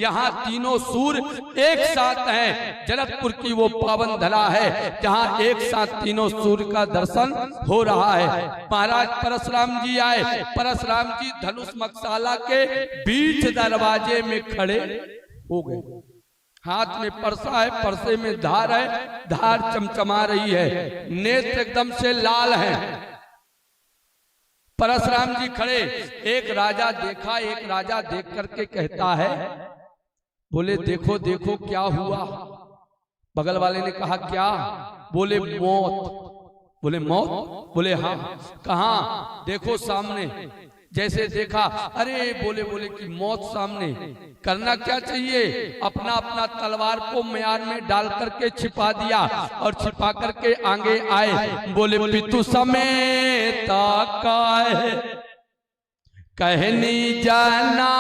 यहाँ तीनों सूर्य एक साथ हैं। जनकपुर की वो पावन धरा है जहाँ एक साथ तीनों सूर्य का दर्शन हो रहा है। महाराज परशुराम जी आए। परशुराम जी धनुष मकशाला के बीच दरवाजे में खड़े हो गए। हाथ में परसा है, परसे में धार है, धार चमचमा रही है, नेत्र एकदम से लाल है। परशुराम जी खड़े। एक राजा देखा, एक राजा देख करके कहता है, बोले देखो देखो क्या हुआ। बगल वाले ने कहा क्या? बोले मौत। बोले मौत? बोले हाँ। कहाँ? देखो सामने। जैसे देखा, अरे बोले कि मौत सामने। करना क्या चाहिए? अपना अपना तलवार को म्यान में डाल करके छिपा दिया और छिपा करके आगे आए। बोले पितु समेत काहे कहनी जाना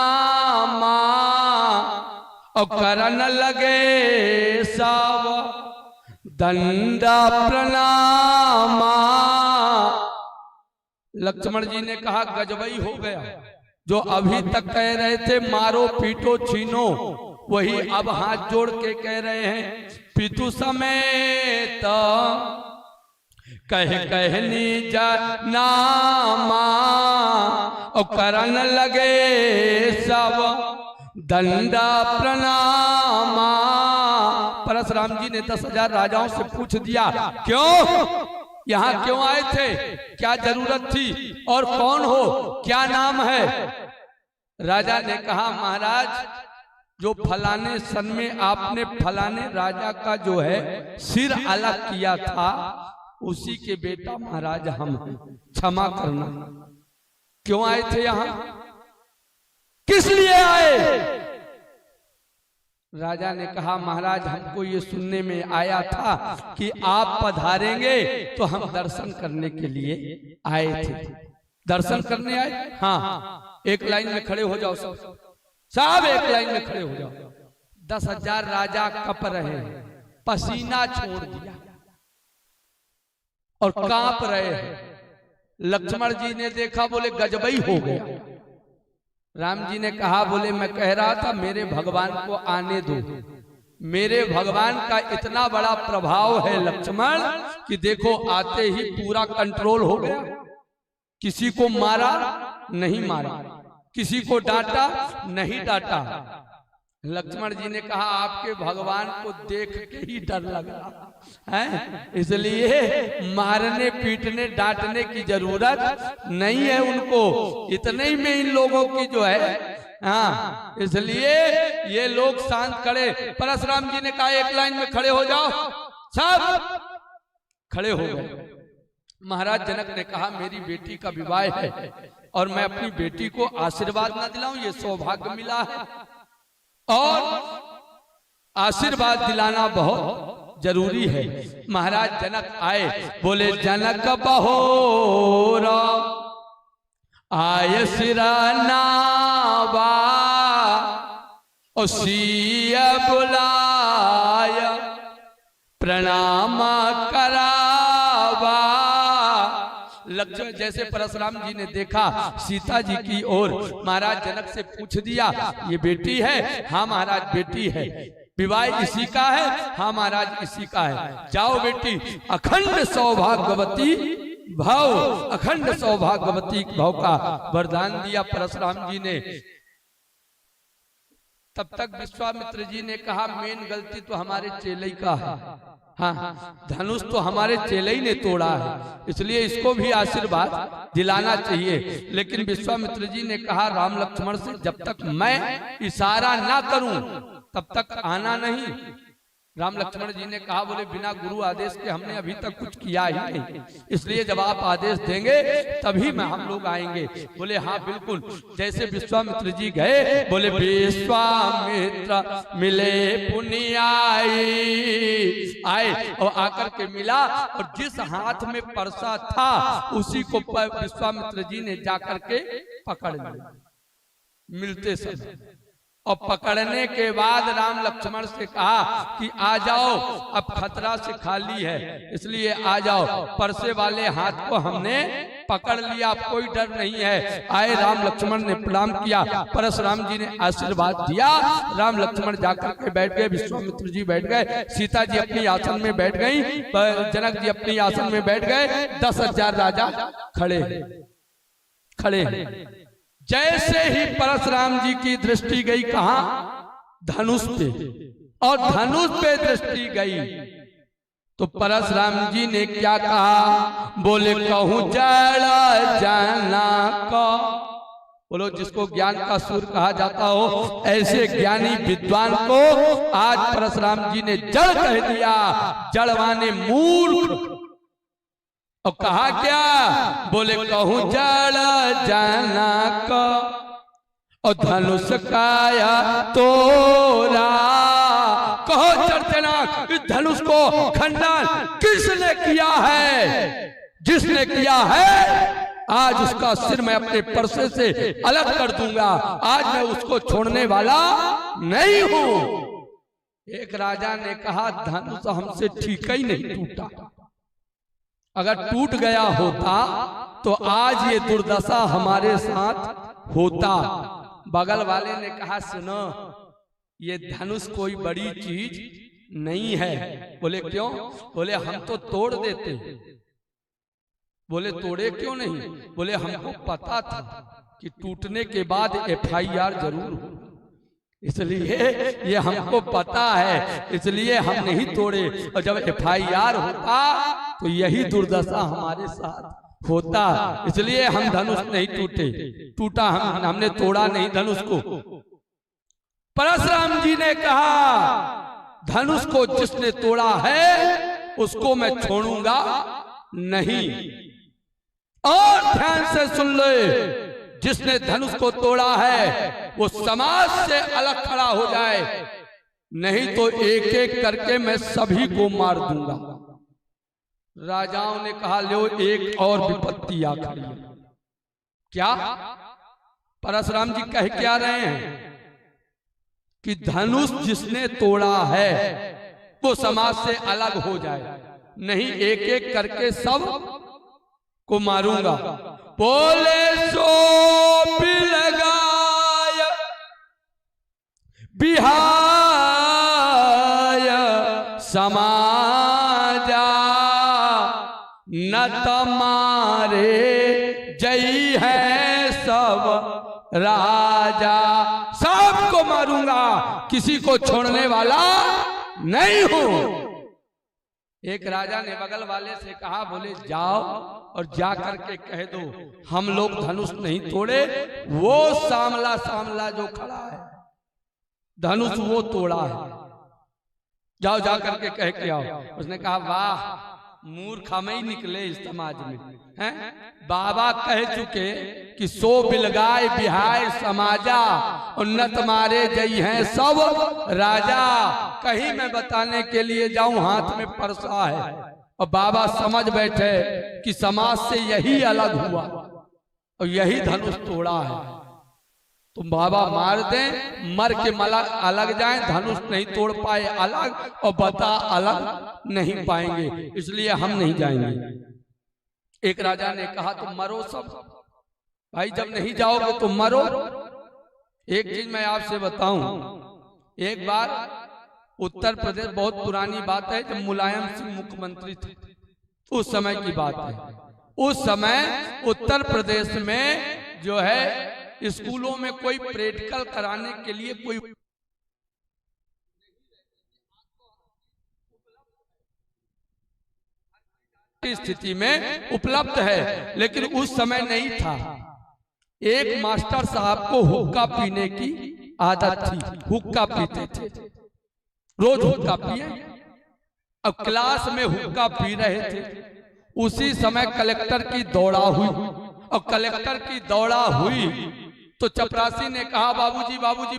और करन लगे साव दंडा प्रणामा। लक्ष्मण जी ने कहा गजबई हो गया। जो अभी तक कह रहे थे मारो पीटो छीनो, वही अब हाथ जोड़ के कह रहे हैं पितु समेत कहनी जाना और करन लगे सब दंडा प्रणामा। परशुराम जी ने 10,000 राजाओं से पूछ दिया, क्यों यहाँ क्यों आए थे, क्या जरूरत थी और कौन हो, क्या नाम है? राजा ने कहा महाराज जो फलाने सन में आपने फलाने राजा का जो है सिर अलग किया था, उसी के बेटा महाराज हम हैं, क्षमा करना। क्यों आए थे यहाँ, किस लिए आए? राजा ने कहा महाराज हमको ये सुनने में आया था कि आप पधारेंगे तो हम दर्शन करने के लिए आए थे। दर्शन करने आए? हाँ। एक लाइन में खड़े हो जाओ सब एक लाइन में खड़े हो जाओ। 10,000 राजा कप रहे हैं, पसीना छोड़ दिया और कांप रहे हैं। लक्ष्मण जी ने देखा, बोले गजबई हो गया। राम जी ने कहा, बोले मैं कह रहा था मेरे भगवान को आने दो। मेरे भगवान का इतना बड़ा प्रभाव है लक्ष्मण कि देखो आते ही पूरा कंट्रोल हो गया। किसी को मारा नहीं मारा, किसी को डांटा नहीं डांटा। लक्ष्मण जी ने कहा आपके भगवान को देख के ही डर लग रहा है, इसलिए मारने पीटने डांटने की जरूरत नहीं है उनको। इतने ही में इन लोगों की जो है, हाँ, इसलिए ये लोग शांत खड़े। परशुराम जी ने कहा एक लाइन में खड़े हो जाओ। सब खड़े हो गए। महाराज जनक ने कहा मेरी बेटी का विवाह है और मैं अपनी बेटी को आशीर्वाद ना दिलाऊं, ये सौभाग्य मिला है और आशीर्वाद दिलाना बहुत जरूरी है। महाराज जनक आए। बोले जनक बहोरा आय सिरानावा और सिया बुलाय प्रणाम करावा। लक्ष्मण जैसे परशुराम जी ने देखा सीता जी की ओर, महाराज जनक से पूछ दिया ये बेटी है? हाँ महाराज बेटी है। विवाह इसी का है? हाँ महाराज इसी का है। जाओ बेटी, अखंड सौभाग्यवती भाव, अखंड सौभाग्यवती भाव का वरदान दिया परशुराम जी ने। तब तक विश्वामित्र जी ने कहा मेन गलती तो हमारे चेलई का है। हाँ, धनुष तो हमारे चेलई ने तोड़ा है, इसलिए इसको भी आशीर्वाद दिलाना चाहिए। लेकिन विश्वामित्र जी ने कहा राम लक्ष्मण से जब तक मैं इशारा ना करूं तब तक आना नहीं। राम लक्ष्मण जी ने कहा बोले बिना गुरु आदेश के हमने अभी तक कुछ किया ही नहीं, इसलिए जब आप आदेश देंगे तभी मैं हम लोग आएंगे। बोले हाँ बिल्कुल। जैसे विश्वामित्र जी गए, बोले विश्वामित्र मिले पुनियाई, आए और आकर के मिला और जिस हाथ में परसा था उसी को विश्वामित्र जी ने जाकर के पकड़ लिया मिलते समय। और पकड़ने के बाद राम लक्ष्मण से कहा कि आ जाओ, अब खतरा से खाली है, इसलिए आ जाओ। परसे वाले हाथ को हमने पकड़ लिया, कोई डर नहीं है। आए राम लक्ष्मण ने प्रणाम किया, परशुराम जी ने आशीर्वाद दिया। राम लक्ष्मण जाकर के बैठ गए, विश्वामित्र जी बैठ गए, सीता जी अपनी आसन में बैठ गई, जनक जी अपनी आसन में बैठ गए, 10,000 राजा खड़े खड़े। जैसे ही परशुराम जी की दृष्टि गई कहां? धनुष पे, और धनुष पे दृष्टि गई तो परशुराम जी ने क्या कहा? बोले कहूं जड़ जाना को। बोलो, जिसको ज्ञान का सूर कहा जाता हो, ऐसे ज्ञानी विद्वान को आज परशुराम जी ने जड़ कह दिया, जड़वाने मूर्ख। और कहा क्या? बोले कहूं जड़ जाना को, और धनुष काया तोरा। कहो चर्चनाक, इस धनुष को खंडन किसने किया है? जिसने किया है आज उसका सिर मैं अपने परसे से अलग कर दूंगा। आज मैं उसको छोड़ने वाला नहीं हूं। एक राजा ने कहा, धनुष हमसे ठीक ही नहीं टूटा, अगर टूट गया होता तो आज ये दुर्दशा हमारे साथ होता। बगल वाले ने कहा, सुनो, ये धनुष कोई बड़ी चीज नहीं है। बोले क्यों? बोले हम तो तोड़ देते। बोले तोड़े क्यों नहीं? बोले हमको पता था कि टूटने के बाद FIR जरूर हो, इसलिए ये हमको पता है, इसलिए हम नहीं तोड़े। और जब FIR होता तो यही दुर्दशा हमारे साथ होता, इसलिए हम धनुष नहीं टूटा, हमने तोड़ा नहीं धनुष को। परशुराम जी ने कहा, धनुष को जिसने तोड़ा है उसको मैं छोड़ूंगा नहीं। और ध्यान से सुन ले, जिसने धनुष को तोड़ा है वो समाज से अलग खड़ा हो जाए, नहीं तो एक एक करके मैं सभी को मार दूंगा। राजाओं ने कहा, लो एक और विपत्ति आ खड़ी है। क्या? परशुराम जी कह क्या रहे हैं कि धनुष जिसने तोड़ा है वो समाज से अलग हो जाए, नहीं एक एक करके सब को मारूंगा। बोले सो लगाय बिहाय समाजा, न तमारे जय है सब राजा। सबको मारूंगा, किसी को छोड़ने वाला नहीं हूं। एक राजा ने बगल वाले से कहा, बोले जाओ और जा करके कह दो हम लोग धनुष नहीं तोड़े, वो सामला जो खड़ा है धनुष वो तोड़ा है, जाओ जा करके कह के आओ। उसने कहा, वाह मूर्ख हम ही निकले इस समाज में हैं? बाबा कह चुके कि सो बिलगाय बिहाय समाजा, उन्नत मारे जई हैं सब राजा। कहीं मैं बताने के लिए जाऊं, हाथ में परसा है, और बाबा समझ बैठे कि समाज से यही अलग हुआ और यही धनुष तोड़ा है। तो बाबा मार दें, मर के अलग जाएं, धनुष नहीं तोड़ पाए अलग, और बता अलग नहीं पाएंगे, इसलिए हम नहीं जाएंगे। एक राजा ने कहा, तो मरो सब भाई, जब नहीं जाओगे तो मरो। एक चीज मैं आपसे बताऊं, एक बार उत्तर प्रदेश, बहुत पुरानी बात है, जब मुलायम सिंह मुख्यमंत्री थे उस समय की बात है। उस समय उत्तर प्रदेश में जो है स्कूलों में कोई प्रैक्टिकल कराने के लिए कोई स्थिति में उपलब्ध है, लेकिन उस समय नहीं था। एक मास्टर साहब को हुक्का पीने की आदत थी, हुक्का पीते थे, रोज हुक्का पिए। अब क्लास में हुक्का पी रहे थे, उसी समय कलेक्टर की दौड़ा हुई, और कलेक्टर की दौड़ा हुई तो चपरासी ने कहा, बाबूजी बाबूजी,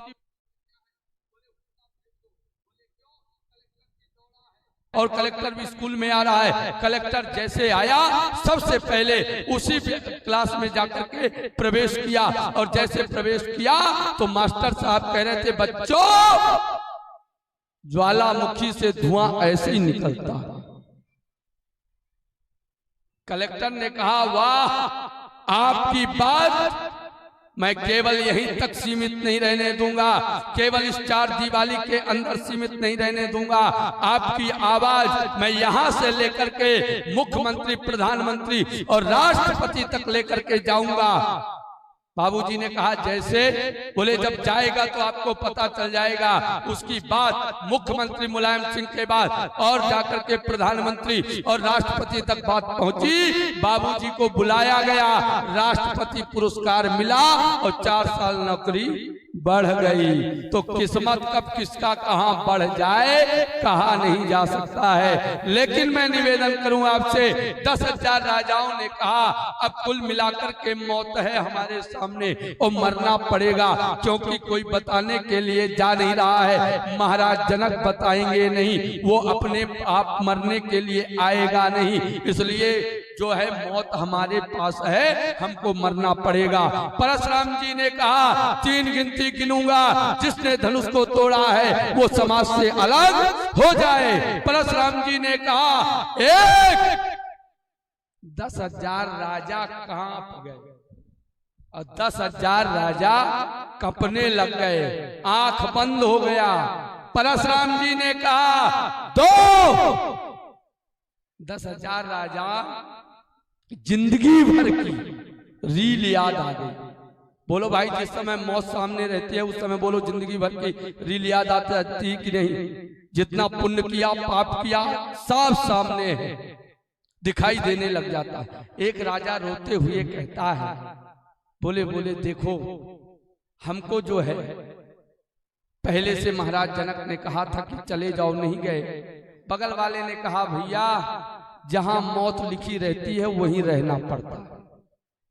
और कलेक्टर भी स्कूल में आ रहा है। कलेक्टर जैसे आया, सबसे पहले उसी क्लास में जाकर के प्रवेश किया, और जैसे प्रवेश किया तो मास्टर साहब कह रहे थे, बच्चों ज्वालामुखी से धुआं ऐसे ही निकलता है। कलेक्टर ने कहा वाह, आपकी बात मैं केवल यहीं तक सीमित नहीं रहने दूंगा, केवल इस 4 दीवाली के अंदर सीमित नहीं रहने दूंगा। आपकी आवाज मैं यहां से लेकर के मुख्यमंत्री, प्रधानमंत्री और राष्ट्रपति तक लेकर के जाऊंगा। बाबूजी ने कहा जैसे? बोले जब जाएगा तो आपको पता चल जाएगा। उसकी बात मुख्यमंत्री मुलायम सिंह के बाद और जाकर के प्रधानमंत्री और राष्ट्रपति तक बात पहुंची। बाबूजी को बुलाया गया, राष्ट्रपति पुरस्कार मिला और 4 साल नौकरी बढ़ गई। तो किस्मत कब किसका कहां बढ़ जाए कहा नहीं जा सकता है। लेकिन मैं निवेदन करूं आपसे, 10,000 राजाओं ने कहा अब कुल मिलाकर के मौत है हमारे सामने और मरना पड़ेगा, क्योंकि कोई बताने के लिए जा नहीं रहा है। महाराज जनक बताएंगे नहीं, वो अपने आप मरने के लिए आएगा नहीं, इसलिए जो है मौत हमारे पास है, हमको मरना पड़ेगा। परशुराम जी ने कहा 3 गिनती गिनूंगा, जिसने धनुष को तोड़ा है वो समाज से अलग हो जाए। परशुराम जी ने कहा 1। 10,000 राजा कांप गए और 10,000 राजा कपने लग गए, आंख बंद हो गया। परशुराम जी ने कहा 2। 10,000 राजा जिंदगी भर की रील याद आ गई। बोलो भाई, जिस समय मौत सामने रहती है उस समय बोलो जिंदगी भर की रील याद आती है कि नहीं? जितना पुण्य किया पाप किया सब सामने है, दिखाई देने लग जाता है। एक राजा रोते हुए कहता है, बोले देखो हमको जो है पहले से महाराज जनक ने कहा था कि चले जाओ, नहीं गए। बगल वाले ने कहा भैया जहां मौत लिखी रहती है वहीं रहना पड़ता है,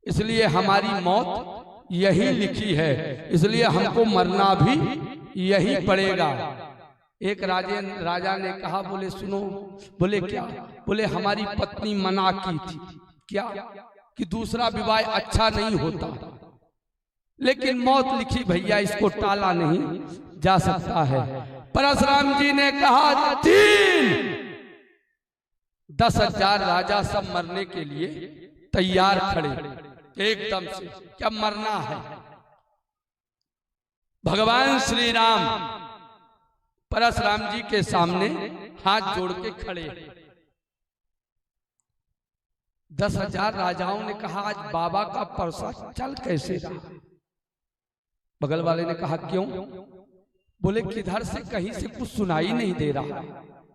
इसलिए हमारी मौत यही लिखी है, इसलिए हमको मरना भी यही पड़ेगा। एक राजा ने कहा, बोले सुनो। बोले क्या? बोले हमारी पत्नी मना की थी क्या कि दूसरा विवाह अच्छा नहीं होता, लेकिन मौत लिखी भैया, इसको टाला नहीं जा सकता है। परशुराम जी ने कहा 3। 10,000 राजा सब मरने के लिए तैयार खड़े एकदम से, क्या मरना है। भगवान श्री राम परशुराम जी के सामने हाथ जोड़ के खड़े। 10,000 राजाओं ने कहा आज बाबा का परसा चल कैसे रहा? बगल वाले ने कहा क्यों? बोले किधर से कहीं से कुछ सुनाई नहीं दे रहा।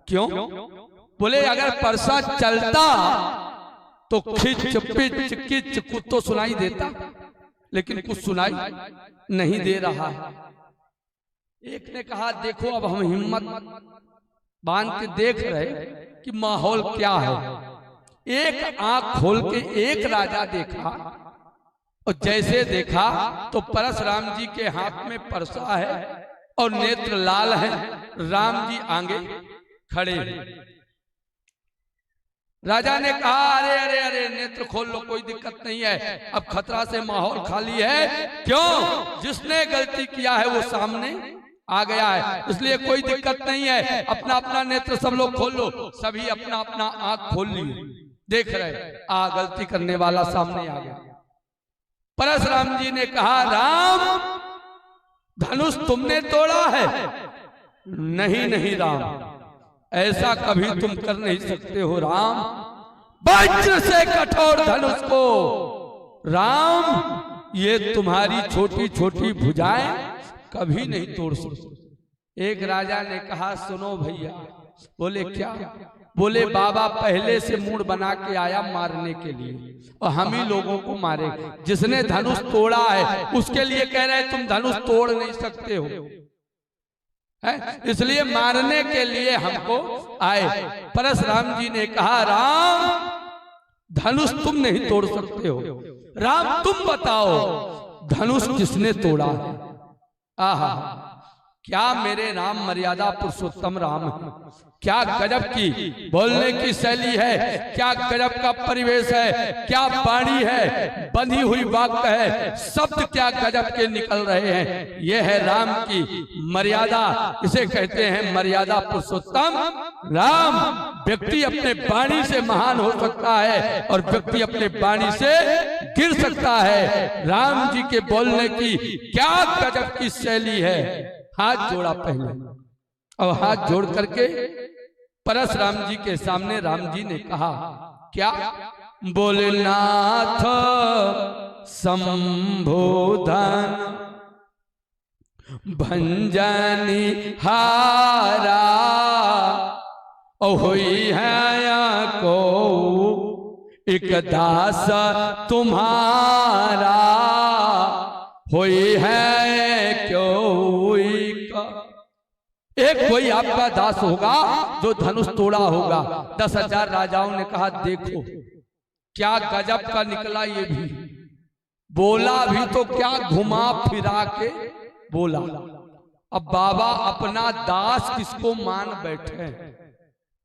क्यों? बोले अगर परसा चलता तो खिच पिच किच कुछ तो सुनाई देता, लेकिन कुछ सुनाई नहीं दे रहा है। एक ने कहा देखो अब हम हिम्मत बांध के देख रहे कि माहौल क्या है। एक आंख खोल के एक राजा देखा और जैसे देखा तो परशुराम जी के हाथ में परसा है और नेत्र लाल है, राम जी आगे खड़े। राजा ने कहा अरे अरे अरे नेत्र खोल लो, कोई दिक्कत नहीं है, अब खतरा से माहौल खाली है। क्यों? जिसने गलती किया है वो सामने आ गया है, इसलिए कोई दिक्कत नहीं है। अपना अपना नेत्र सब लोग खोल लो। सभी अपना अपना आंख खोल लिए, देख रहे गलती करने वाला सामने आ गया। परशुराम जी ने कहा राम धनुष तुमने तोड़ा है? नहीं नहीं राम, ऐसा कभी तुम कर नहीं सकते हो राम। वज्र से कठोर धनुष को राम ये तुम्हारी छोटी छोटी भुजाएं कभी नहीं तोड़ सकते। एक राजा ने कहा सुनो भैया। बोले क्या? बोले बाबा पहले से मूड बना के आया मारने के लिए और हम ही लोगों को मारे। जिसने धनुष तोड़ा है उसके लिए कह रहे तुम धनुष तोड़ नहीं सकते हो, इसलिए मारने के लिए हमको आए। परशुराम जी ने कहा राम धनुष तुम नहीं तोड़ सकते हो, राम तुम बताओ धनुष किसने तोड़ा है? आहा क्या मेरे राम मर्यादा पुरुषोत्तम राम है, क्या गजब की बोलने की शैली है, क्या गजब का परिवेश है, क्या वाणी है, बंधी हुई वाक्य है, शब्द क्या गजब के निकल रहे हैं। यह है राम की मर्यादा, इसे कहते हैं मर्यादा पुरुषोत्तम राम। व्यक्ति अपने वाणी से महान हो सकता है और व्यक्ति अपने वाणी से गिर सकता है। राम जी के बोलने की क्या गजब की शैली है। हाथ जोड़ा पहले और हाथ जोड़ करके परशुराम जी के सामने राम जी ने कहा क्या? बोले नाथ संबोधन भंजनी हारा होई है को एक दास तुम्हारा होई है क्यों एक कोई आपका दास होगा जो धनुष तोड़ा होगा। 10,000 राजाओं ने कहा देखो क्या गजब का निकला, ये भी बोला भी तो क्या घुमा फिरा के बोला। अब बाबा अपना दास किसको मान बैठे,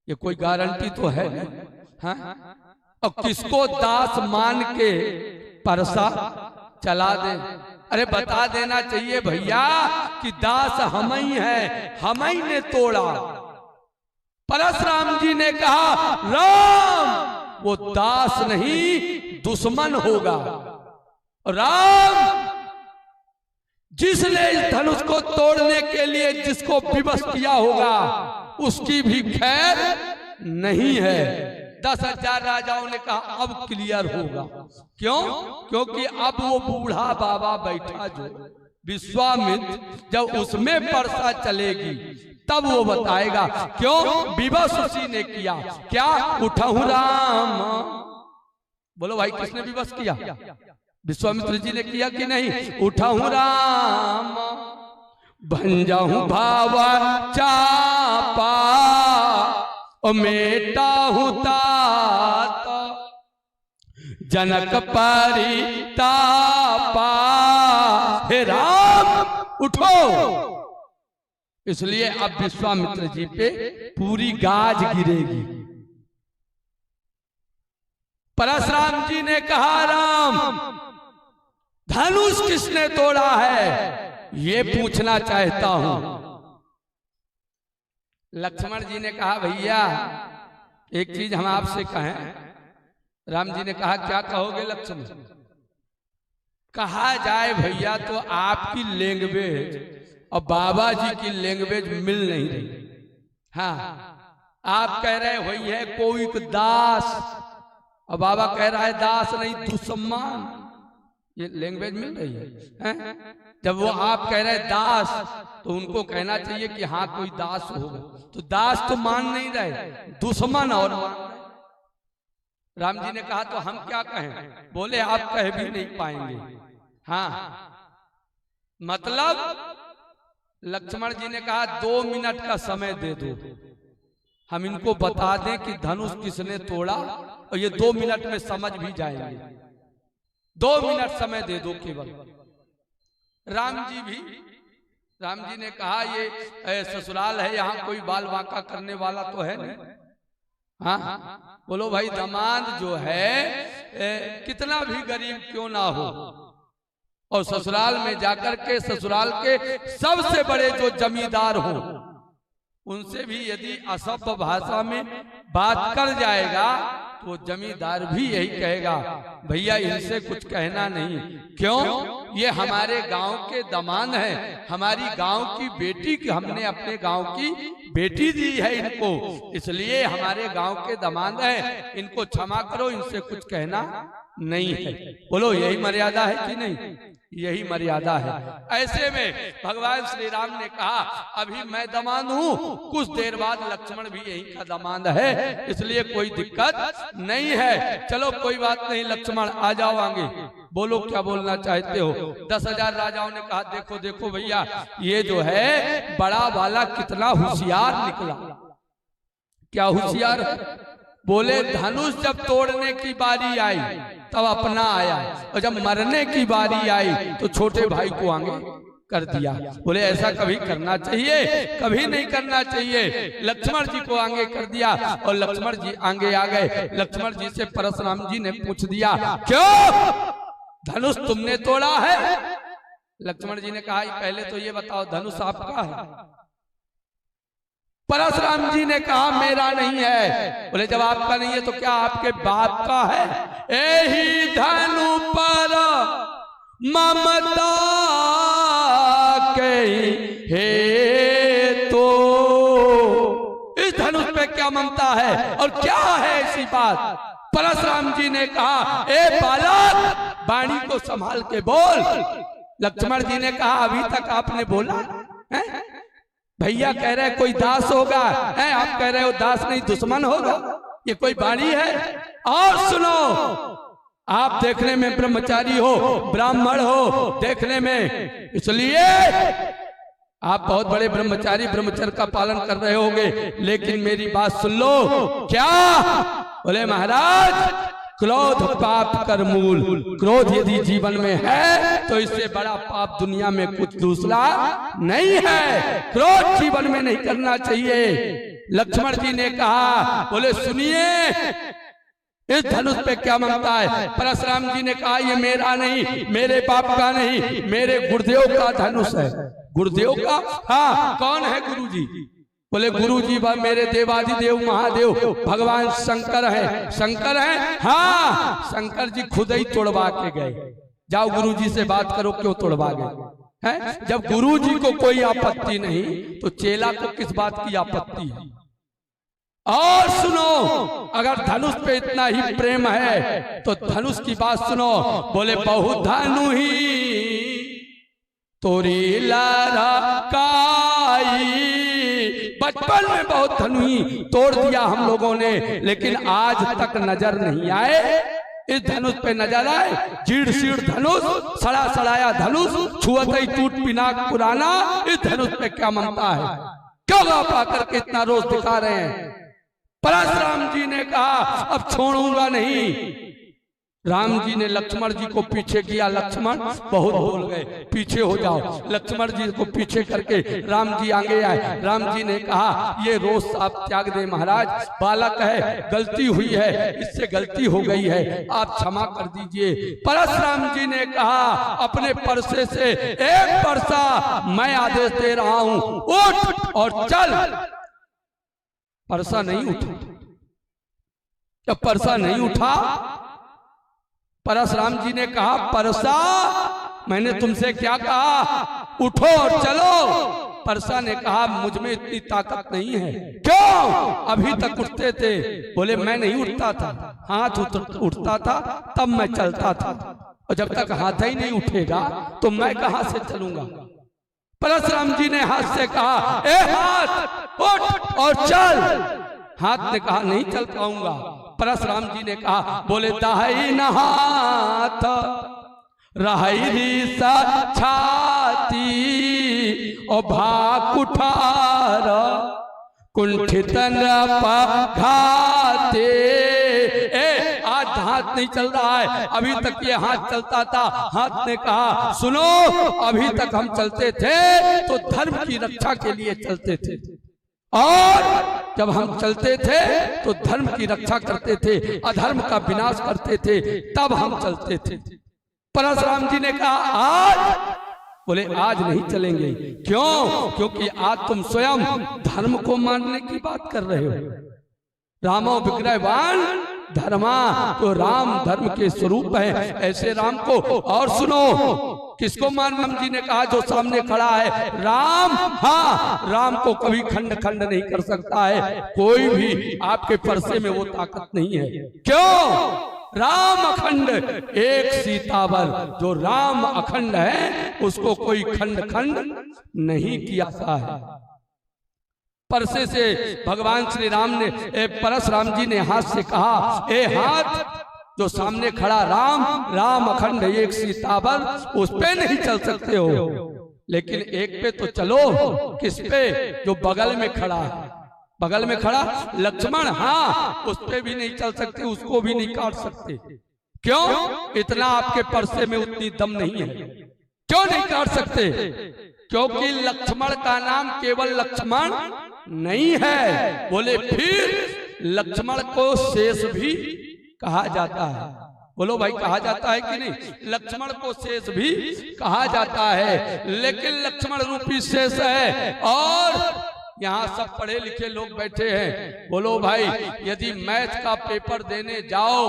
ये कोई गारंटी तो है हाँ? और किसको दास मान के परसा चला दे। अरे बता देना चाहिए भैया कि दास हम ही है, हम ही ने तोड़ा। परशुराम जी ने कहा राम वो दास नहीं दुश्मन होगा। राम जिसने इस धनुष को तोड़ने के लिए जिसको विवश किया होगा उसकी भी खैर नहीं है। 10,000 राजाओं ने कहा अब क्लियर होगा। क्यों? क्योंकि अब वो बूढ़ा बाबा बैठा जो विश्वामित्र, जब उसमें परसा चलेगी तब वो बताएगा। क्यों? विवश उसी ने किया। क्या? उठहु राम। बोलो भाई किसने विवश किया? विश्वामित्र जी ने किया कि नहीं? उठहु राम भंजहु भावा चापा ओ मेटा हुतात जनक परितापा। हे राम उठो। इसलिए अब विश्वामित्र जी पे पूरी गाज गिरेगी। परशुराम जी ने कहा राम धनुष किसने तोड़ा है ये पूछना चाहता हूं। लक्ष्मण जी ने कहा भैया एक चीज हम आपसे कहें। राम जी ने कहा क्या कहोगे लक्ष्मण? कहा जाए भैया तो आपकी लैंग्वेज और बाबा जी की लैंग्वेज मिल नहीं रही। हाँ आप कह रहे हुई है कोई दास और बाबा कह रहा है दास नहीं दुश्मन। ये लैंग्वेज मिल रही है? जब वो आप कह रहे दास तो उनको कहना चाहिए कि हाँ कोई दास होगा। तो दास तो मान नहीं रहे, दुश्मन और मान रहे। राम जी ने कहा तो हम क्या कहें? बोले आप कह भी नहीं पाएंगे। हाँ मतलब लक्ष्मण जी ने कहा 2 मिनट का समय दे दो, हम इनको बता दें कि धनुष किसने तोड़ा और ये 2 मिनट में समझ भी जाएंगे। 2 मिनट समय दे दो केवल। राम जी ने कहा ये ससुराल है, यहाँ कोई बाल वाका करने वाला तो है नहीं। हाँ बोलो भाई दामाद जो है कितना भी गरीब क्यों ना हो और ससुराल में जाकर के ससुराल के सबसे बड़े जो जमींदार हो उनसे भी यदि असभ्य भाषा में बात कर जाएगा तो जमींदार भी यही कहेगा भैया इनसे कुछ कहना नहीं। क्यों? ये हमारे गांव के दामाद हैं, हमारी गांव की बेटी की हमने अपने गांव की बेटी दी है इनको, इसलिए हमारे गांव के दामाद हैं, इनको क्षमा करो, इनसे कुछ कहना नहीं है। बोलो यही मर्यादा है कि नहीं? यही मर्यादा है। ऐसे में भगवान श्री राम ने कहा अभी मैं दामाद हूँ, कुछ देर बाद लक्ष्मण भी यही का दामाद है, इसलिए कोई दिक्कत नहीं है। चलो कोई बात नहीं लक्ष्मण आ जाओ आगे, बोलो क्या बोलना चाहते हो। 10,000 राजाओं ने कहा देखो देखो भैया ये जो है बड़ा वाला कितना होशियार निकला। क्या होशियार है? बोले धनुष जब तोड़ने की बारी आई तब अपना आया और जब मरने की बारी आई तो छोटे भाई को आगे कर दिया। बोले ऐसा कभी करना चाहिए? कभी नहीं करना चाहिए। लक्ष्मण जी को आगे कर दिया और लक्ष्मण जी आगे आ गए। लक्ष्मण जी से परशुराम जी ने पूछ दिया क्यों धनुष तुमने तोड़ा है? लक्ष्मण जी ने कहा पहले तो ये बताओ धनुष आपका है? परशुराम जी ने कहा मेरा नहीं है। बोले जब आपका नहीं है तो क्या आपके बाप का है? एही धनु पर ममता के हे तो इस धनुष पे क्या ममता है और क्या है ऐसी बात? परशुराम जी ने कहा ए बालक वाणी को संभाल के बोल। लक्ष्मण जी ने कहा अभी तक आपने बोला है? भैया कह रहे कोई दास होगा है, आप कह रहे हो दास नहीं दुश्मन होगा, ये कोई वाणी है? और सुनो, आप देखने में ब्रह्मचारी हो, ब्राह्मण हो देखने में, इसलिए आप बहुत बड़े ब्रह्मचारी ब्रह्मचर्य का पालन कर रहे होंगे, लेकिन मेरी बात सुन लो। क्या? बोले महाराज क्रोध पाप कर मूल, क्रोध यदि जीवन में है तो इससे बड़ा पाप दुनिया में कुछ दूसरा नहीं है। क्रोध जीवन में नहीं करना चाहिए। लक्ष्मण जी ने कहा, बोले सुनिए इस धनुष पे क्या ममता है? परशुराम जी ने कहा ये मेरा नहीं, मेरे बाप का नहीं, मेरे गुरुदेव का धनुष है। गुरुदेव का? हाँ। कौन है गुरुजी? बोले गुरुजी मेरे देवादिदेव महादेव भगवान शंकर है। शंकर है? हाँ। शंकर जी खुद ही तोड़वा के गए। जाओ गुरुजी से बात करो क्यों तोड़वा गए हैं? जब गुरुजी को कोई आपत्ति नहीं तो चेला को किस बात की आपत्ति है? और सुनो, अगर धनुष पे इतना ही प्रेम है तो धनुष की बात सुनो। बोले बहुत धनु ही तोरी लारा काई, बचपन में बहुत धनु ही तोड़ दिया हम लोगों ने, लेकिन आज तक नजर नहीं आए। इस धनुष पे नजर आए, जीड़ सीड़ धनुष, सड़ा सड़ाया धनुष, छुअत ही टूट पिनाक पुराना। इस धनुष पे क्या ममता है? क्यों आप आकर के इतना रोष दिखा रहे हैं? परशुराम जी ने कहा अब छोड़ूंगा नहीं। राम जी ने लक्ष्मण जी को पीछे किया। लक्ष्मण बहुत बोल गए, पीछे हो जाओ। लक्ष्मण जी को पीछे करके राम जी आगे आए। राम जी ने कहा ये रोष आप त्याग दे महाराज, बालक है, गलती हुई है, इससे गलती हो गई है, आप क्षमा कर दीजिए। परशुराम जी ने कहा अपने परसे से एक परसा मैं आदेश दे रहा हूं, उठ और चल। परसा नहीं उठा। जब परसा नहीं उठा, परशुराम जी ने कहा परसा मैंने तुमसे क्या कहा? उठो और चलो। परसा ने कहा मुझ में इतनी ताकत नहीं है। क्यों? अभी तक उठते थे। बोले मैं नहीं उठता था, हाथ उठता था तब मैं चलता था, और जब तक हाथ ही नहीं उठेगा तो मैं कहां से चलूंगा? परशुराम जी ने हाथ से कहा ए हाथ उठ और चल। हाथ ने कहा नहीं चल पाऊंगा। परशुराम जी ने कहा, बोले दाहिन हाथ रही सा छाती और भाग उठार कुंठित घाते। आज हाथ नहीं चल रहा है, अभी तक ये हाथ चलता था। हाथ ने कहा सुनो, अभी तक हम चलते थे तो धर्म की रक्षा के लिए चलते थे, और जब हम चलते थे तो धर्म की रक्षा करते थे, अधर्म का विनाश करते थे, तब हम चलते थे। परशुराम जी ने कहा आज? बोले आज नहीं चलेंगे। क्यों? क्योंकि आज तुम स्वयं धर्म को मानने की बात कर रहे हो। रामो विग्रहवान धर्मा, तो राम धर्म के स्वरूप है, ऐसे राम को। और सुनो, किसको मान? राम जी ने कहा जो सामने खड़ा है राम। हाँ, राम को कभी खंड खंड नहीं कर सकता है कोई भी, आपके परसे में वो ताकत नहीं है। क्यों? राम अखंड एक सीतावर, जो राम अखंड है उसको कोई खंड खंड नहीं किया है। परसे से भगवान श्री राम ने परशुराम जी ने हाथ से कहा ए हाथ, जो सामने खड़ा राम, राम अखंड एक सीतावर, उस पे नहीं चल सकते हो, लेकिन एक पे तो चलो। किस पे? जो बगल में खड़ा है। बगल में खड़ा लक्ष्मण, हाँ, उस पे भी नहीं चल सकते, उसको भी नहीं काट सकते। क्यों? इतना आपके परसे में उतनी दम नहीं है। क्यों नहीं काट सकते? क्योंकि लक्ष्मण का नाम केवल लक्ष्मण नहीं है। बोले फिर लक्ष्मण को शेष भी कहा जाता है। बोलो भाई, कहा जाता है कि नहीं? लक्ष्मण को शेष भी कहा जाता है, लेकिन लक्ष्मण रूपी शेष है, और यहाँ सब पढ़े लिखे लोग बैठे हैं। बोलो भाई, यदि मैथ का पेपर देने जाओ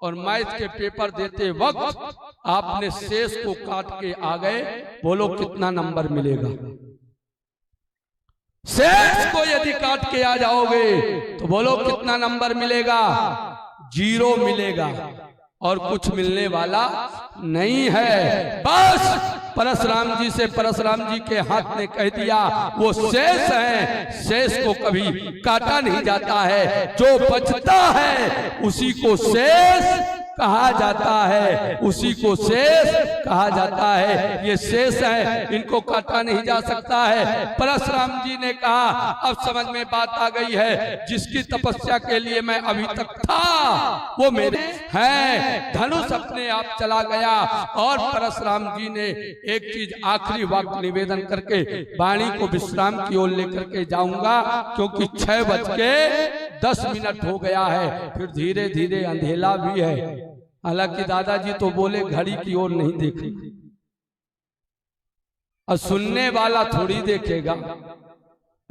और मैथ के पेपर देते वक्त आपने शेष को काट के आ गए, बोलो कितना नंबर मिलेगा? शेष को यदि काट के आ जाओगे तो बोलो कितना नंबर मिलेगा? 0 मिलेगा और कुछ मिलने वाला नहीं है। बस परशुराम जी से परशुराम जी के हाथ ने कह दिया वो शेष है, शेष को कभी काटा नहीं जाता है, जो बचता है उसी को शेष कहा जाता है, उसी को शेष कहा जाता है। ये शेष है, इनको काटा नहीं जा सकता है। परशुराम जी ने कहा अब समझ में बात आ गई है, जिसकी तपस्या के लिए मैं अभी तक था वो मेरे हैं। धनुष अपने आप चला गया और परशुराम जी ने एक चीज आखिरी वाक्य निवेदन करके वाणी को विश्राम की ओर लेकर के जाऊंगा, क्योंकि 6:10 हो गया है, फिर धीरे धीरे अंधेला भी है। हालांकि दादाजी तो बोले घड़ी की ओर नहीं देखे, और सुनने वाला थोड़ी देखेगा।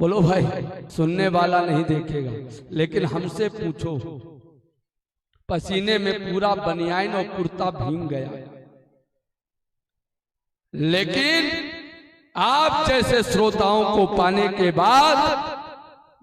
बोलो भाई, सुनने वाला नहीं देखेगा। लेकिन हमसे पूछो, पसीने में पूरा बनियान और कुर्ता भीग गया, लेकिन आप जैसे श्रोताओं को पाने के बाद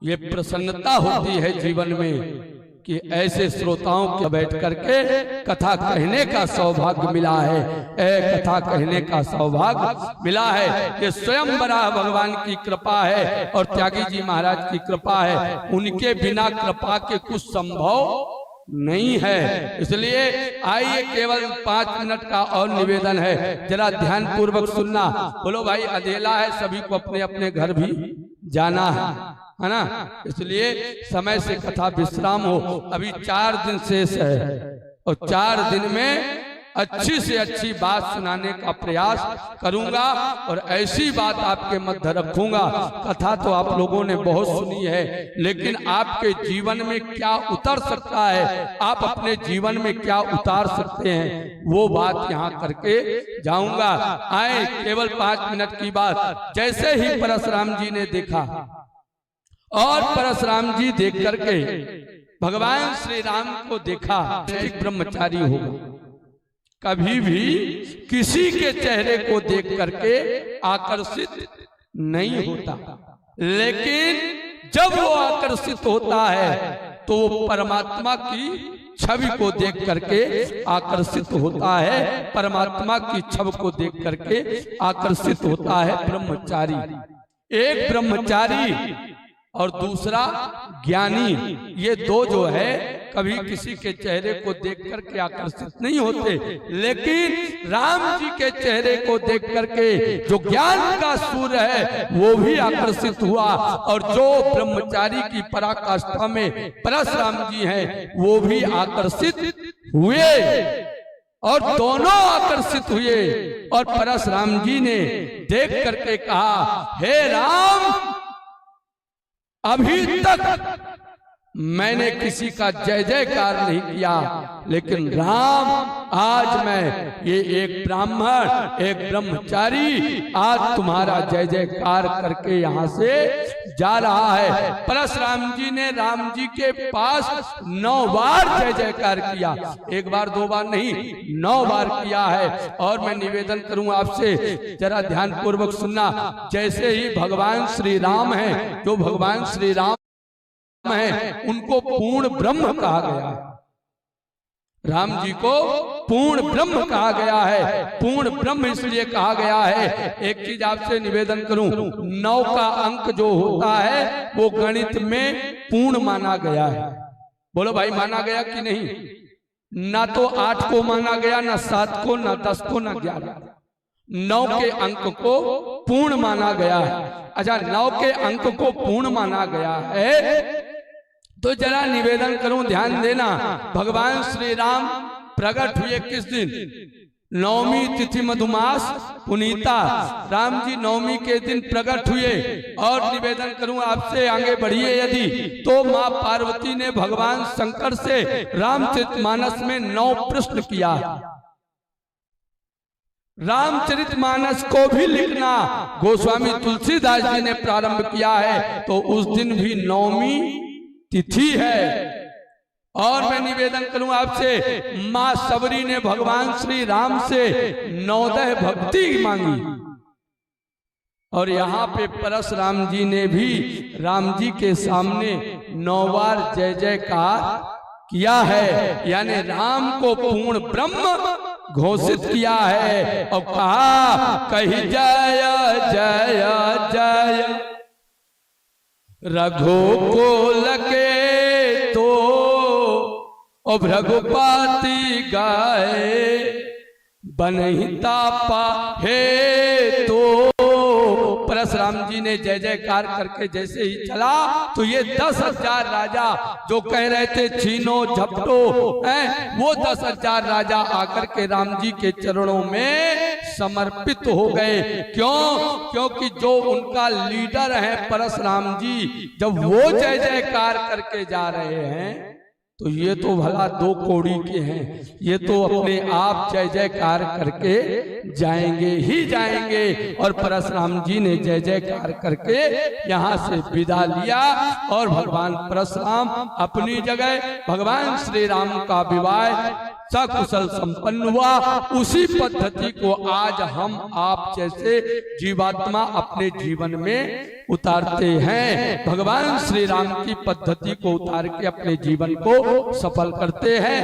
ये प्रसन्नता होती है जीवन में कि ऐसे श्रोताओं के बैठ करके कथा कहने का सौभाग्य मिला है। कथा कहने का सौभाग्य मिला है, ये स्वयं बराह भगवान की कृपा है और त्यागी जी महाराज की कृपा है। उनके बिना कृपा के कुछ संभव नहीं है। इसलिए आइए, केवल 5 मिनट का और निवेदन है, जरा ध्यान पूर्वक सुनना। बोलो भाई, अधेला है, सभी को अपने अपने घर भी जाना है ना? इसलिए समय से कथा विश्राम हो। अभी 4 दिन शेष है और 4 दिन में अच्छी से अच्छी बात सुनाने का प्रयास करूंगा और ऐसी बात आपके मध्य रखूंगा। कथा तो आप लोगों ने बहुत सुनी है, लेकिन आपके जीवन में क्या उतर सकता है, आप अपने जीवन में क्या उतार सकते हैं, वो बात यहाँ करके जाऊंगा। आए, केवल 5 मिनट की बात। जैसे ही परशुराम जी ने देखा और परशुराम जी देख करके भगवान श्री राम को देखा, एक ब्रह्मचारी होगा, कभी भी किसी के चेहरे को देख करके आकर्षित नहीं होता, लेकिन जब वो आकर्षित होता है तो वो परमात्मा की छवि को देख करके आकर्षित होता है, परमात्मा की छवि को देख करके आकर्षित होता है ब्रह्मचारी। एक ब्रह्मचारी और दूसरा ज्ञानी, ये दो जो है कभी किसी के चेहरे को देख करके आकर्षित नहीं होते, लेकिन राम जी के चेहरे को देख करके जो ज्ञान का सूर्य है वो भी आकर्षित हुआ, और जो ब्रह्मचारी की पराकाष्ठा में परशुराम जी हैं वो भी आकर्षित हुए, और दोनों आकर्षित हुए। और परशुराम जी ने देख करके कहा, हे राम, अभी तक मैंने किसी का जय जयकार नहीं किया, लेकिन राम, आज मैं ये एक ब्राह्मण, एक ब्रह्मचारी आज तुम्हारा जय जयकार करके यहाँ से जा रहा है। परशुराम जी ने राम जी के पास 9 बार जय जयकार किया, 1 बार 2 बार नहीं, 9 बार किया है। और मैं निवेदन करूं आपसे, जरा ध्यान पूर्वक सुनना। जैसे ही भगवान श्री राम हैं, जो भगवान श्री राम है उनको पूर्ण ब्रह्म कहा गया है। राम जी को पूर्ण ब्रह्म कहा गया है। पूर्ण ब्रह्म इसलिए कहा गया है, एक चीज आपसे निवेदन करूं, 9 का अंक जो होता है वो गणित में पूर्ण माना गया है। बोलो भाई, माना गया कि नहीं? ना तो 8 को माना गया, ना 7 को, ना 10 को, ना 11। 9 के अंक को पूर्ण माना गया है। अच्छा, 9 के अंक को पूर्ण माना गया है तो जरा निवेदन करूं, ध्यान देना। भगवान श्री राम प्रकट हुए किस दिन? 9वीं तिथि मधुमास पुनीता। राम जी 9वीं के दिन प्रकट हुए। और निवेदन करूं आपसे, आगे बढ़िए यदि, तो मां पार्वती ने भगवान शंकर से रामचरितमानस में 9 प्रश्न किया। रामचरितमानस को भी लिखना गोस्वामी तुलसीदास जी ने प्रारंभ किया है, तो उस दिन भी 9वीं तिथि है। और मैं निवेदन करूं आपसे, मां सबरी ने भगवान श्री राम से 9 भक्ति मांगी, और यहाँ पे परशुराम जी ने भी राम जी के सामने 9 बार जय जयकार किया है, यानी राम को पूर्ण ब्रह्म घोषित किया है और कहा कही जय जय जय रघुकुल के तो और रघुपति गाए बनहिता पाहे तो। परशुराम जी ने जय जयकार करके जैसे ही चला तो ये 10,000 राजा जो कह रहे थे छीनो झपटो वो 10,000 राजा आकर के राम जी के चरणों में समर्पित हो गए। क्यों? क्योंकि जो उनका लीडर है परशुराम जी, जब वो जय जयकार करके जा रहे हैं तो ये तो भला 2 कौड़ी के हैं, ये तो अपने आप जय जयकार करके जाएंगे ही जाएंगे। और परशुराम जी ने जय जयकार करके यहाँ से विदा लिया और भगवान परशुराम अपनी जगह, भगवान श्री राम का विवाह सकुशल संपन्न हुआ। उसी पद्धति को आज हम आप जैसे जीवात्मा अपने जीवन में उतारते हैं, भगवान श्री राम की पद्धति को उतार के अपने जीवन को सफल करते हैं।